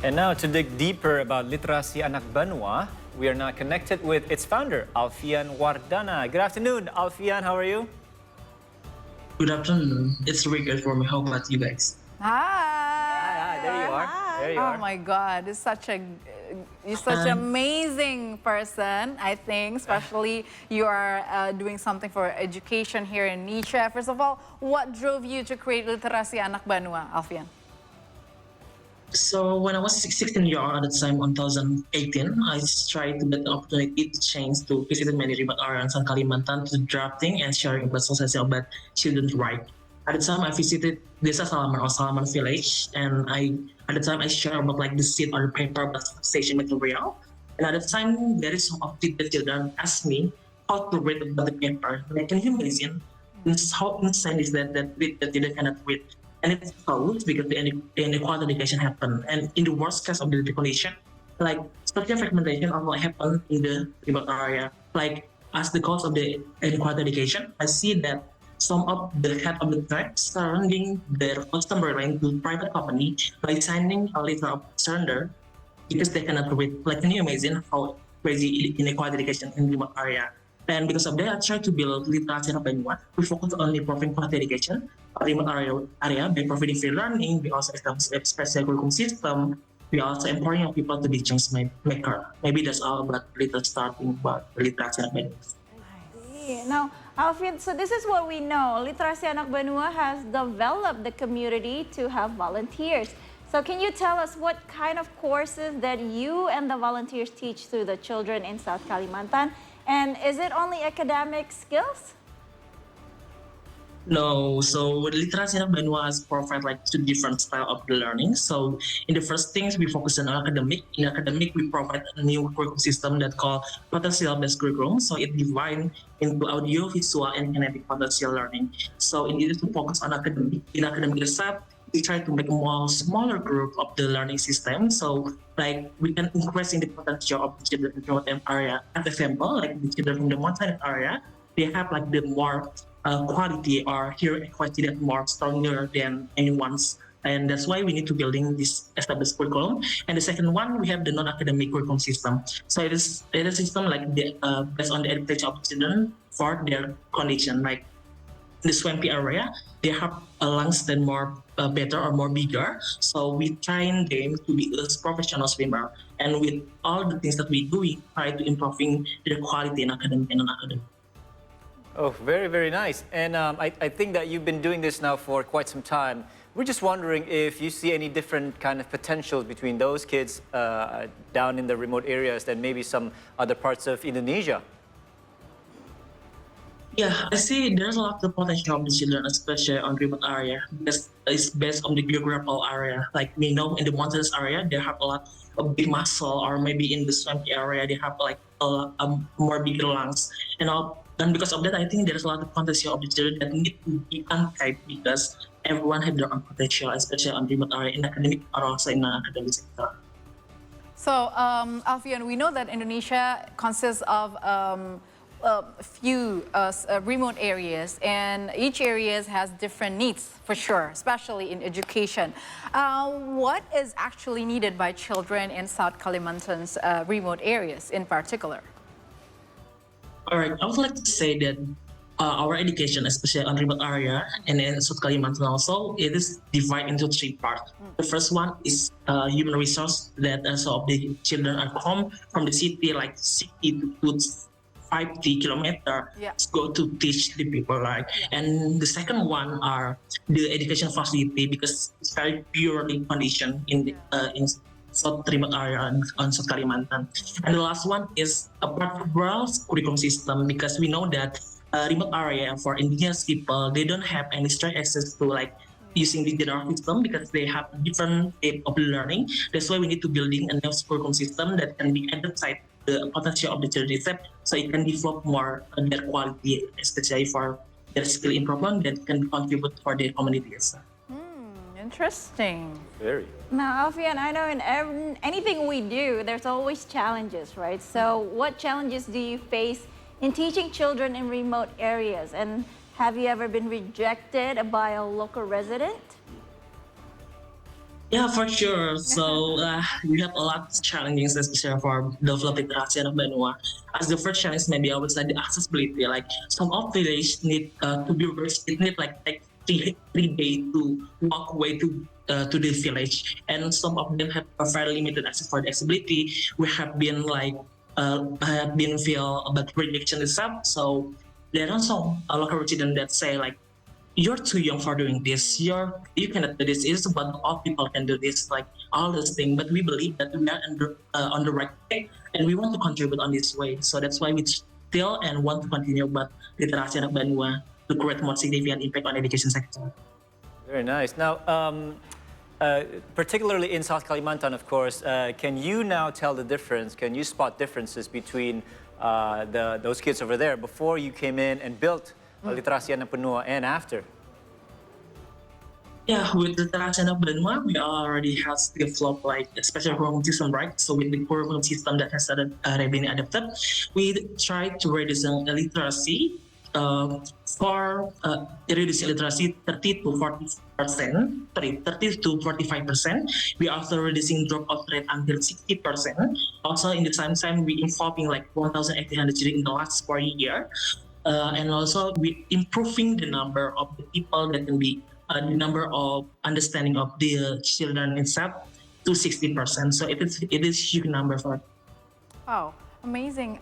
And now to dig deeper about Literasi Anak Banua, we are now connected with its founder, Alvian Wardhana. Good afternoon, Alvian. How are you? Good afternoon. It's really good for me. How about you guys? Hi, there you are. There you Oh are. my God, you're such an amazing person, I think, especially you are doing something for education here in Nisha. First of all, what drove you to create Literasi Anak Banua, Alvian? So when I was 16 years old at the time, in 2018, I tried to get the opportunity to change to visit many remote areas in Kalimantan to drafting and sharing about society about children's rights. At the time, I visited Desa Salaman or Salaman village, and at the time I shared about like the seed or the paper but station material. And at the time, there is some of the children asked me how to read about the paper. Like, can you imagine how insane is that they cannot read? And it's caused because the inequality education happened. And in the worst case of the condition, like social fragmentation also happened in the remote area. Like as the cause of the inequality education, I see that some of the head of the tribes surrounding their customer line to private company by signing a letter of surrender because they cannot read. Like, can you imagine how crazy inequality education in remote area? And because of that, I try to build literasi in Banua. We focus on improving quality education, remote area by providing free learning. We also establish a special curriculum system. We also empowering people to be change maker. Maybe that's all about little starting about literasi in Banua. Now, Alvian, so this is what we know. Literasi Anak Banua has developed the community to have volunteers. So can you tell us what kind of courses that you and the volunteers teach to the children in South Kalimantan? And is it only academic skills? No, so literasi in Banua has provide like two different style of the learning. So in the first things we focus on academic. In academic we provide a new curriculum system that called potential based curriculum. So it divided into audio, visual, and kinetic potential learning. So in order to focus on academic, in academic itself, we try to make a more smaller group of the learning system. So like we can increase in the potential of the children in the mountain area. As example, like the children from the mountain area, they have like the more quality or hearing equality that more stronger than anyone's. And that's why we need to building this established curriculum. And the second one, we have the non-academic curriculum system. So it is a system like based on the advantage of children for their condition. Like in the swampy area, they have lungs that more better or more bigger. So we train them to be a professional swimmer. And with all the things that we do, we try to improving the quality in academic and non-academic. Oh, very, very nice. And I think that you've been doing this now for quite some time. We're just wondering if you see any different kind of potentials between those kids down in the remote areas than maybe some other parts of Indonesia. Yeah, I see there's a lot of potential of the children, especially on remote area, because it's based on the geographical area. Like we know in the mountainous area, they have a lot of big muscle, or maybe in the swampy area, they have like a more bigger lungs and all. And because of that, I think there's a lot of potential of the children that need to be untapped because everyone has their own potential, especially on remote area in academic or also in non-academic sector. So, Alvian, we know that Indonesia consists of a few remote areas, and each area has different needs for sure, especially in education. What is actually needed by children in South Kalimantan's remote areas in particular? All right, I would like to say that our education, especially on remote area and in South Kalimantan also, it is divided into three parts. The first one is human resource that some of the children are come from the city, like 60 to 50 kilometers to go to teach the people. Like, and the second one are the education facility because it's very purely conditioned in the in South remote area on South Kalimantan. And the last one is a practical curriculum system because we know that remote area for indigenous people, they don't have any straight access to like using the general system because they have different type of learning. That's why we need to building a new curriculum system that can be identified the potential of the children so it can develop more their quality, especially for their skill improvement that can contribute for their communities. Interesting. Very. Now, Alvian, I know in anything we do, there's always challenges, right? So what challenges do you face in teaching children in remote areas? And have you ever been rejected by a local resident? Yeah, for sure. So we have a lot of challenges, especially for developing literacy in Benua. As the first challenge, maybe I would say the accessibility. Like some of village need to be reached. It need like take three days to walk away to the village, and some of them have a very limited access for the accessibility. We have been like have been feel about rejection itself. So there are some local residents that say like you're too young for doing this. You cannot do this. It's about all people can do this, like all this thing. But we believe that we are on the right way, and we want to contribute on this way. So that's why we still and want to continue. But literasi anak Banua to create more significant impact on education sector. Very nice. Now, particularly in South Kalimantan, of course, can you now tell the difference? Can you spot differences between those kids over there before you came in and built literasi anak Benua and after? Yeah, with the Talkshow Benua, we already have developed like a special curriculum system, right? So with the curriculum system that has been adapted, we try to reduce literacy for reducing literacy 30 to 40%, 30 to 45%. We also reducing dropout rate until 60%. Also, in the same time, we involving like 1,800 children in the last 4 years. And also we improving the number of the people that can be the number of understanding of the children itself to 60%. So it is huge number for. Oh, amazing.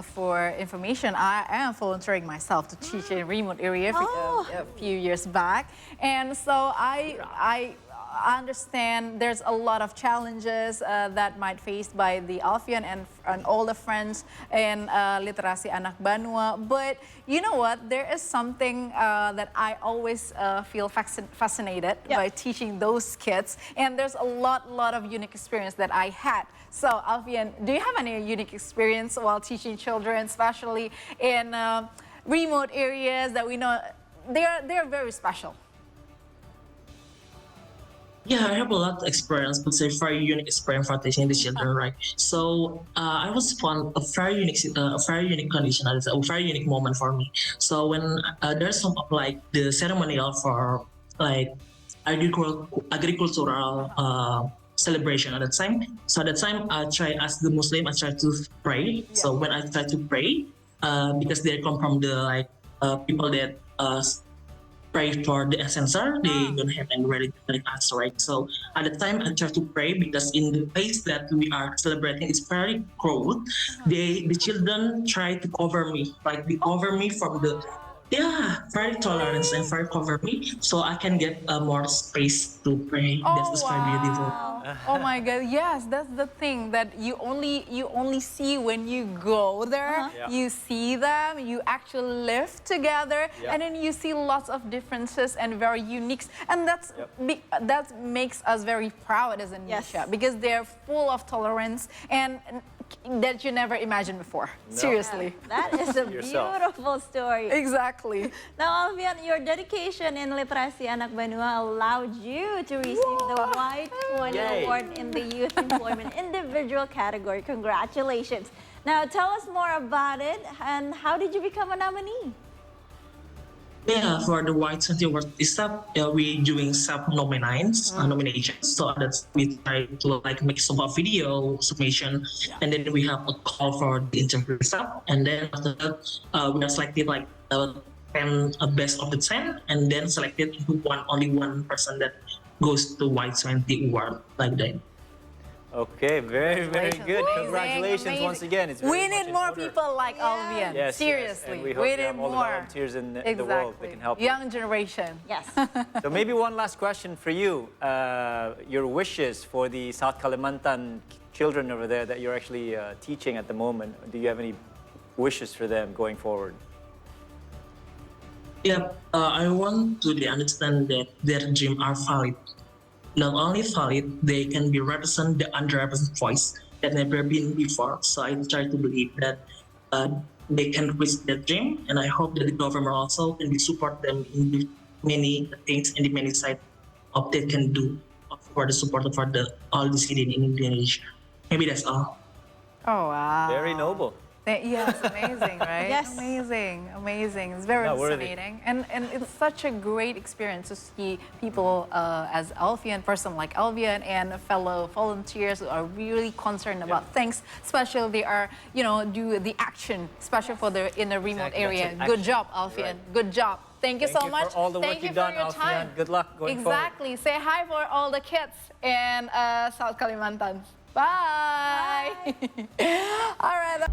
For information, I am volunteering myself to teach in a remote area a few years back. And so I understand there's a lot of challenges that might faced by the Alvian and all the friends in Literasi Anak Banua. But you know what? There is something that I always feel fascinated by teaching those kids. And there's a lot of unique experience that I had. So Alvian, do you have any unique experience while teaching children, especially in remote areas that we know they're very special? Yeah, I have a lot of experience, but it's a very unique experience for teaching the children, right? So I was found a very unique condition. It's a very unique moment for me. So when there's some of like the ceremonial for like agricultural celebration at that time. So at that time, I try as the Muslim, I try to pray. Yeah. So when I try to pray, because they come from the like people that pray for the ancestor, they don't have any religion like us, right? So at the time, I try to pray because in the place that we are celebrating, it's very cold. The children try to cover me, like they cover me from the very tolerance and very cover me, so I can get more space to pray. That was very beautiful. Oh my God! Yes, that's the thing that you only see when you go there. You see them, you actually live together, and then you see lots of differences and very unique. And that makes us very proud as Indonesia because they're full of tolerance and that you never imagined before. No. Seriously. That is a beautiful story. Exactly. Now, Alvian, your dedication in Literasi Anak Banua allowed you to receive the White 20 Award in the Youth Employment Individual category. Congratulations. Now, tell us more about it and how did you become a nominee? Yeah, for the White 20 Award itself, we doing nominations. So that's we try to like make some video submission, and then we have a call for the interview itself, and then after that we are selected like 10 best of the 10, and then selected into only one person that goes to White 20 Award like that. Okay, very good. Congratulations once again. It's we need more people like Alvian. Yes, seriously. And we hope you have all the volunteers in the world that can help young generation. Yes. So maybe one last question for you. Your wishes for the South Kalimantan children over there that you're actually teaching at the moment. Do you have any wishes for them going forward? Yeah, I want to understand that their dreams are valid. Not only valid, they can be represent the underrepresented voice that never been before. So I try to believe that they can reach their dream, and I hope that the government also can support them in the many things and the many sides of they can do for the support for all the city in Indonesia. Maybe that's all. Oh wow! Very noble. Yes, amazing, right? Yes. Amazing, amazing. It's very Not worthy. fascinating. And it's such a great experience to see people as Alvian, person like Alvian, and fellow volunteers who are really concerned about things, especially they are, do the action, especially for in a remote Exactly, area. that's it, Good action. job, Alvian. Right. Good job. Thank you so much. for all the work Thank you you've for done, your Alvian. time. Good luck going forward. Exactly. Say hi for all the kids in South Kalimantan. Bye. All right.